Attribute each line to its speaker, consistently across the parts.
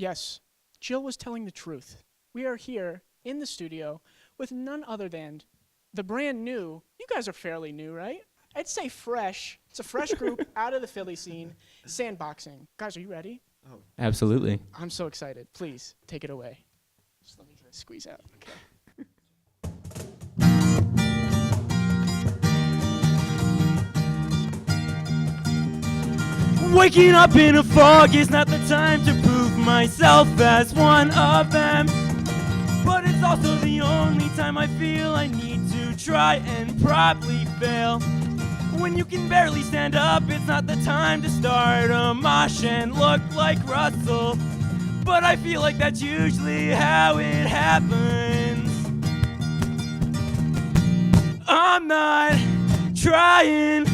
Speaker 1: Yes, Jill was telling the truth. We are here in the studio with none other than the brand new, you guys are fairly new, right? I'd say fresh. It's a fresh group out of the Philly scene, Sandboxing. Guys, are you ready?
Speaker 2: Oh,
Speaker 3: Absolutely.
Speaker 1: I'm so excited. Please, take it away. Just let me squeeze out. Okay.
Speaker 3: Waking up in a fog is not the time to prove myself as one of them. But it's also the only time I feel I need to try and probably fail. When you can barely stand up, it's not the time to start a mosh and look like Russell. But I feel like that's usually how it happens. I'm not trying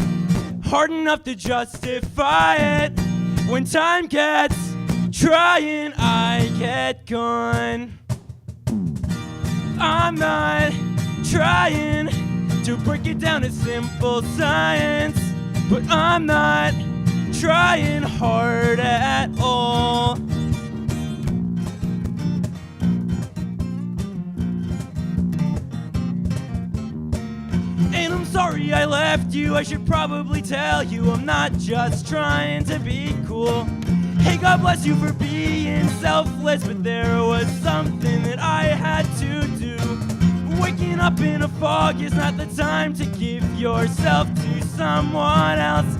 Speaker 3: hard enough to justify it. When time gets trying, I get gone. I'm not trying to break it down to simple science, but I'm not trying hard at all. And I'm sorry I left you, I should probably tell you I'm not just trying to be cool. Hey, God bless you for being selfless, but there was something that I had to do. Waking up in a fog is not the time to give yourself to someone else.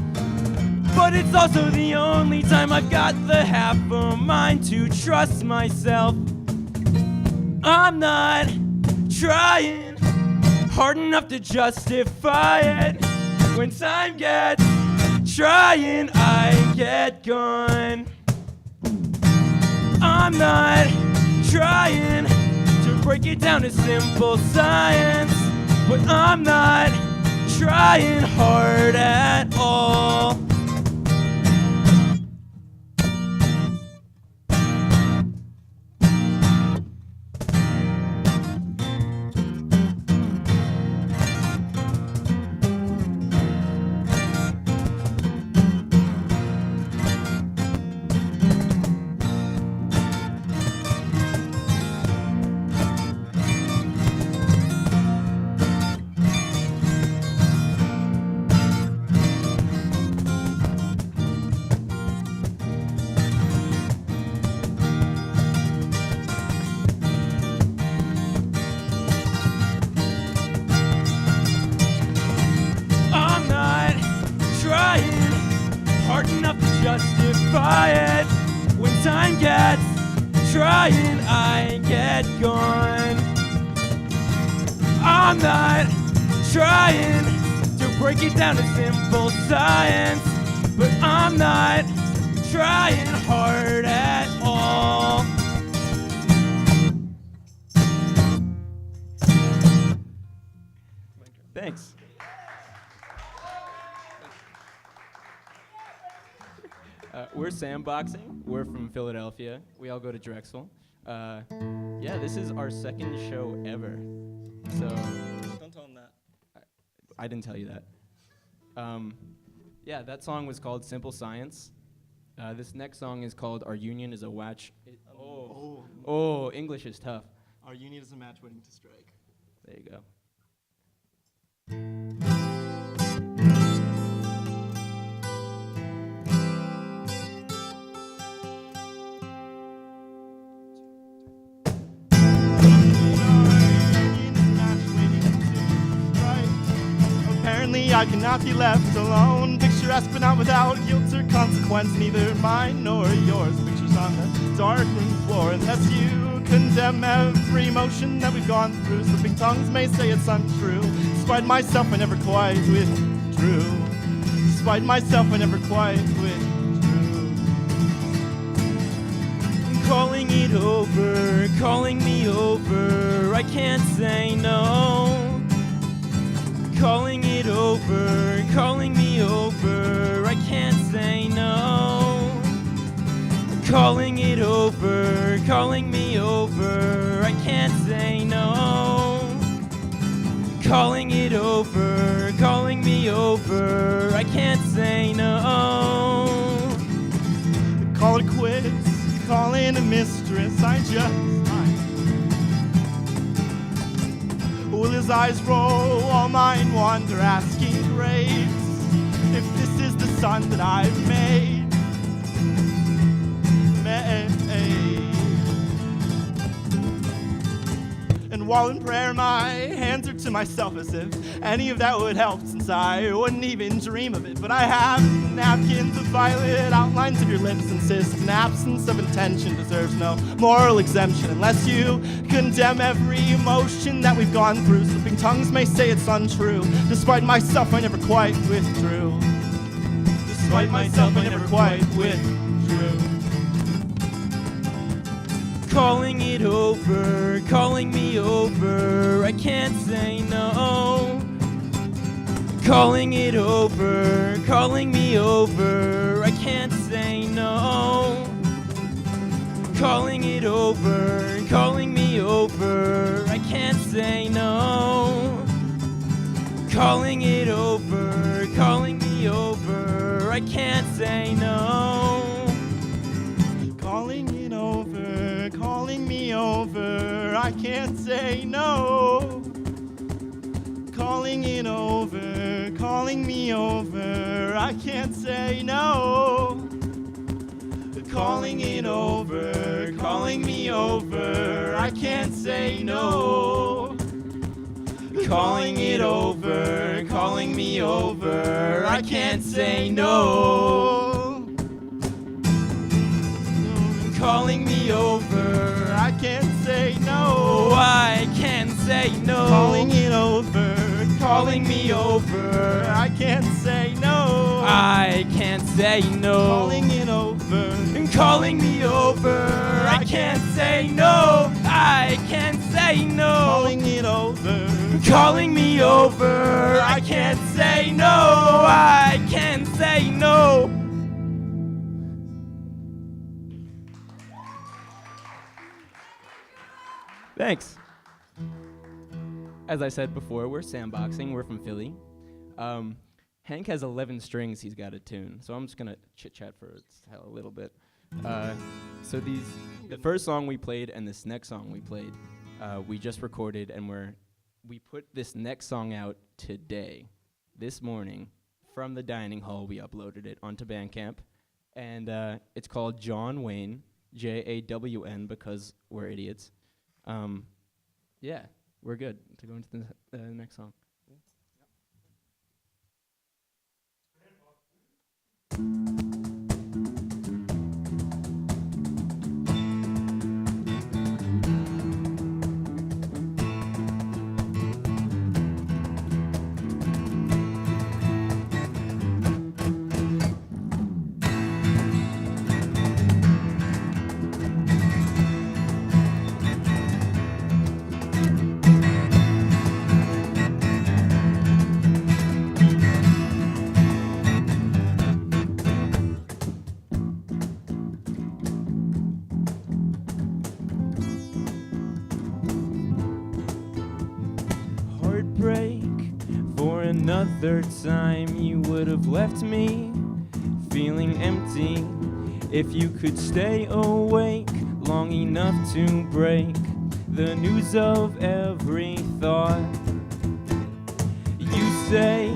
Speaker 3: But it's also the only time I've got the half a mind to trust myself. I'm not trying hard enough to justify it. When time gets trying, I get gone. I'm not trying to break it down to simple science, but I'm not trying hard at all. Hard enough to justify it. When time gets trying, I get gone. I'm not trying to break it down to simple science, but I'm not trying hard at all. Thanks. We're Sandboxing. We're from Philadelphia. We all go to Drexel. Yeah, this is our second show ever. So
Speaker 2: don't tell him that.
Speaker 3: I didn't tell you that. Yeah, that song was called Simple Science. This next song is called Our Union is a Watch. English is tough.
Speaker 2: Our union is a match waiting to strike.
Speaker 3: There you go.
Speaker 2: I cannot be left alone. Picturesque but not without guilt or consequence. Neither mine nor yours. Pictures on the dark room floor. Unless you condemn every emotion that we've gone through. Slipping tongues may say it's untrue. Despite myself, I never quite withdrew. Despite myself, I never quite withdrew.
Speaker 3: Calling it over, calling me over. I can't say no. Calling it over, calling me over. I can't say no. Calling it over, calling me over. I can't say no. Calling it over, calling me over. I can't say no.
Speaker 2: Call it quits, calling a mistress. Will his eyes roll, all mine wander, asking grace if this is the son that I've made. And while in prayer, my hands are to myself as if any of that would help, since I wouldn't even dream of it. But I have napkins of violet outlines of your lips, insist an absence of intention deserves no moral exemption unless you condemn every emotion that we've gone through. Slipping tongues may say it's untrue. Despite myself, I never quite withdrew. Despite myself, I never quite withdrew.
Speaker 3: Calling it over, calling me over, I can't say no. Calling it over, calling me over, I can't say no. Calling it over, calling me over, I can't say no. Calling it over, calling me over, I can't say no.
Speaker 2: Calling it over, calling me over, I can't say no. Calling it over, calling me over, I can't say no. Calling it over, calling me over, I can't say no. Calling it over, calling me over, I can't say no. Calling me over, I can't say no.
Speaker 3: I can't say no.
Speaker 2: Calling it over, calling me over, I can't say no.
Speaker 3: I can't say no.
Speaker 2: Calling it over,
Speaker 3: And calling me over, I can't say no. I can't say no.
Speaker 2: calling it over.
Speaker 3: Calling me over, I can't say no. I can't say no. Thanks. As I said before, we're Sandboxing. We're from Philly. Hank has 11 strings he's got to tune, so I'm just gonna chit-chat for a little bit. So the first song we played and this next song we played, we just recorded, and we put this next song out today, this morning, from the dining hall. We uploaded it onto Bandcamp, and it's called John Wayne, Jawn, because we're idiots. Yeah, we're good to go into the next song. Another time you would have left me feeling empty if you could stay awake long enough to break the news of every thought. You say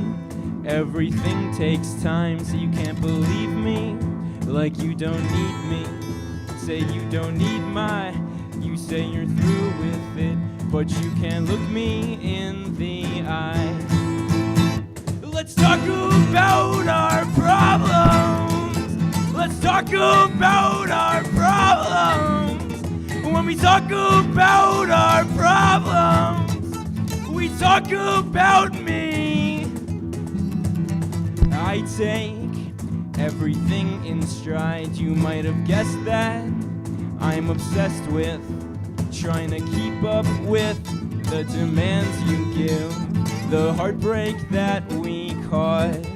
Speaker 3: everything takes time, so you can't believe me, like you don't need me. Say you don't need you say you're through with it, but you can't look me in the eyes. Let's talk about our problems. Let's talk about our problems. When we talk about our problems, we talk about me. I take everything in stride. You might have guessed that I'm obsessed with trying to keep up with the demands you give, the heartbreak that we cause.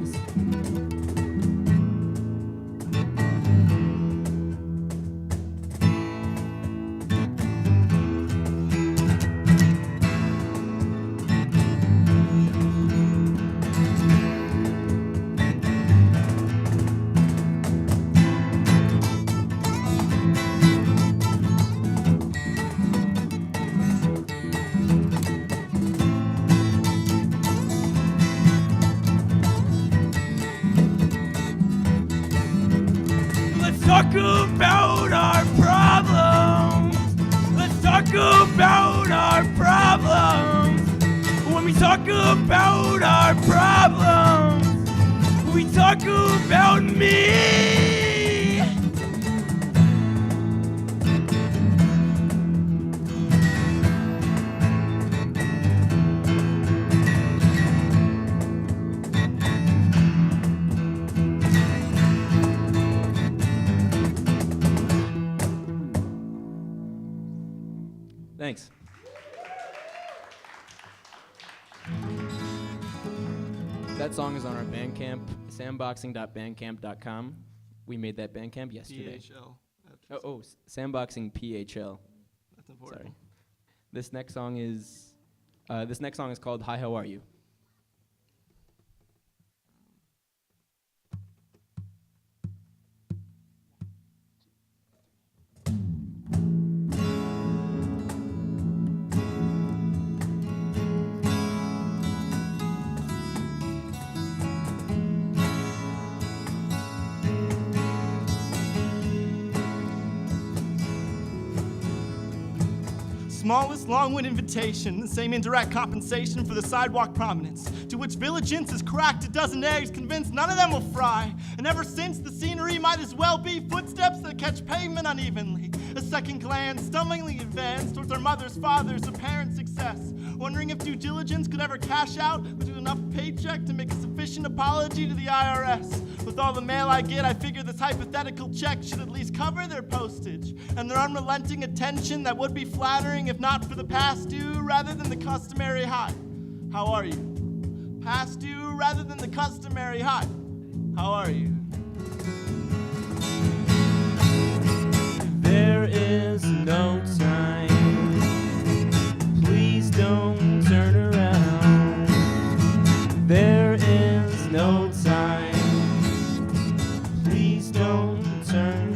Speaker 3: talk about our problems. We talk about me. Thanks. That song is on our Bandcamp, sandboxing.bandcamp.com. We made that Bandcamp yesterday.
Speaker 2: PHL.
Speaker 3: Sandboxing PHL.
Speaker 2: That's important.
Speaker 3: Sorry. This next song is called Hi, How Are You?
Speaker 2: Smallest longwood invitation, the same indirect compensation for the sidewalk prominence, to which village ince has cracked a dozen eggs, convinced none of them will fry. And ever since, the scenery might as well be footsteps that catch pavement unevenly. A second glance, stumblingly advanced towards our mothers, fathers, or parents' success, wondering if due diligence could ever cash out with enough paycheck to make a sufficient apology to the IRS. With all the mail I get, I figure this hypothetical check should at least cover their postage and their unrelenting attention that would be flattering if not for the past due rather than the customary hi. How are you? Past due rather than the customary hi. How are you?
Speaker 3: There is no time. Please don't turn around. There is no time. Please don't turn.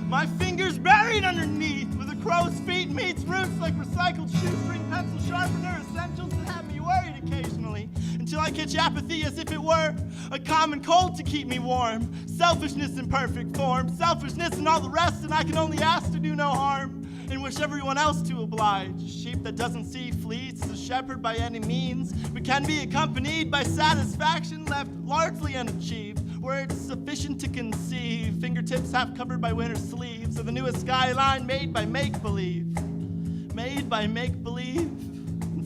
Speaker 2: My fingers buried underneath where the crow's feet meets roots like recycled shoestring, pencil sharpener, essentials that have me worried occasionally until I catch apathy as if it were a common cold to keep me warm. Selfishness in perfect form, selfishness and all the rest, and I can only ask to do no harm and wish everyone else to oblige. A sheep that doesn't see fleets is a shepherd by any means, but can be accompanied by satisfaction left largely unachieved. Words sufficient to conceive, fingertips half covered by winter sleeves of the newest skyline made by make-believe, and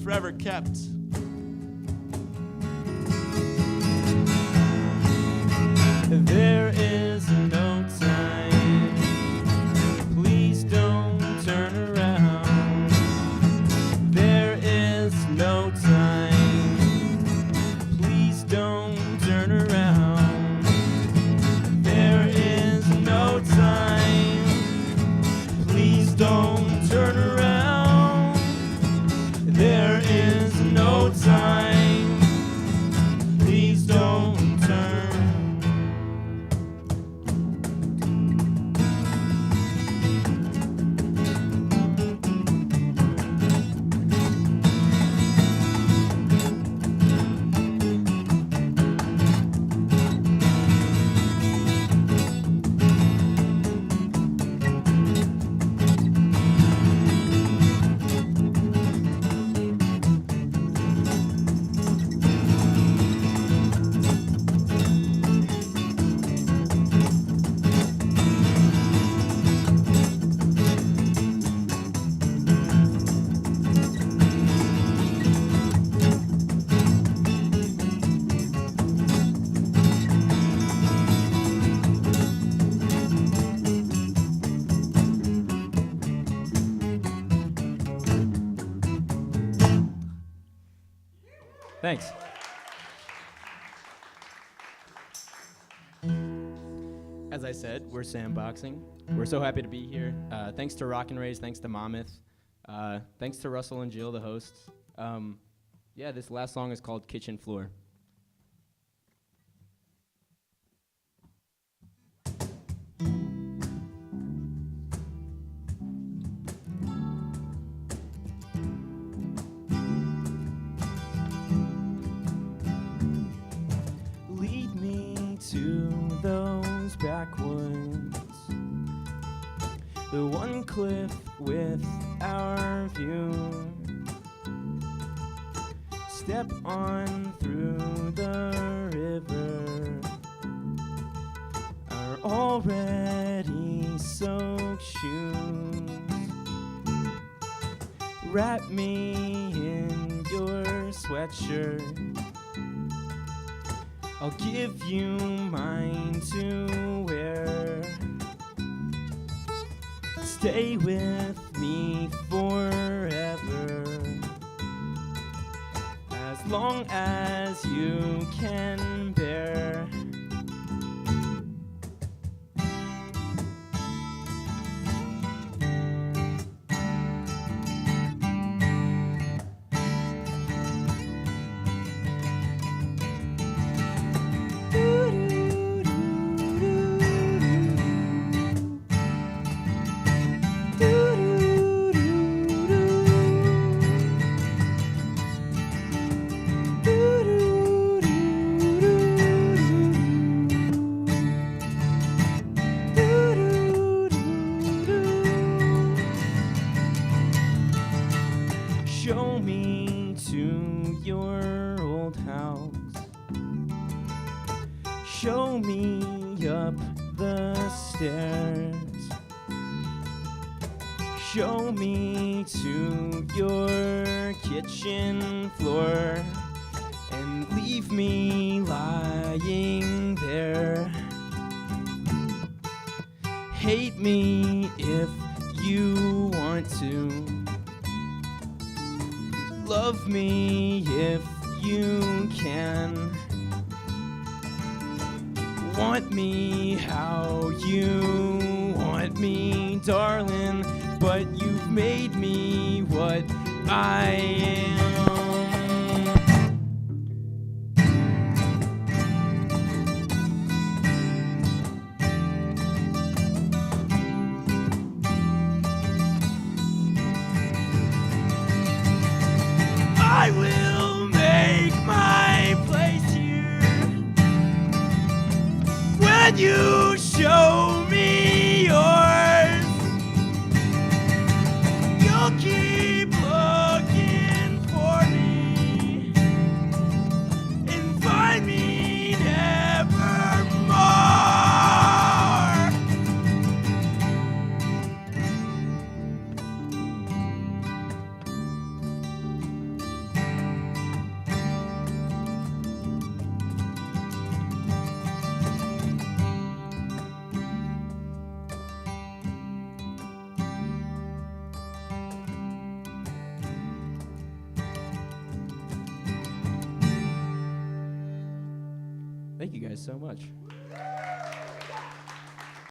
Speaker 2: forever kept.
Speaker 3: There is no time. Please don't turn around. There is no time. Please don't turn around. There is no time. Please don't turn around. There is no time. Please don't turn. Thanks. As I said, we're Sandboxing. We're so happy to be here. Thanks to Rock and Raise, thanks to Monmouth, thanks to Russell and Jill, the hosts. Yeah, this last song is called Kitchen Floor. Lead me to those backwoods the one cliff with our view. Step on through the river, our already soaked shoes. Wrap me in your sweatshirt, I'll give you mine to wear. Stay with me forever, as long as you can bear. Show me to your old house. Show me up the stairs. Show me to your kitchen floor and leave me lying there. Hate me if you want to. Love me if you can. Want me how you want me, darling, but you've made me what I am. I will make my place here when you show me yours. You'll keep looking for me and find me nevermore. Thank you guys so much.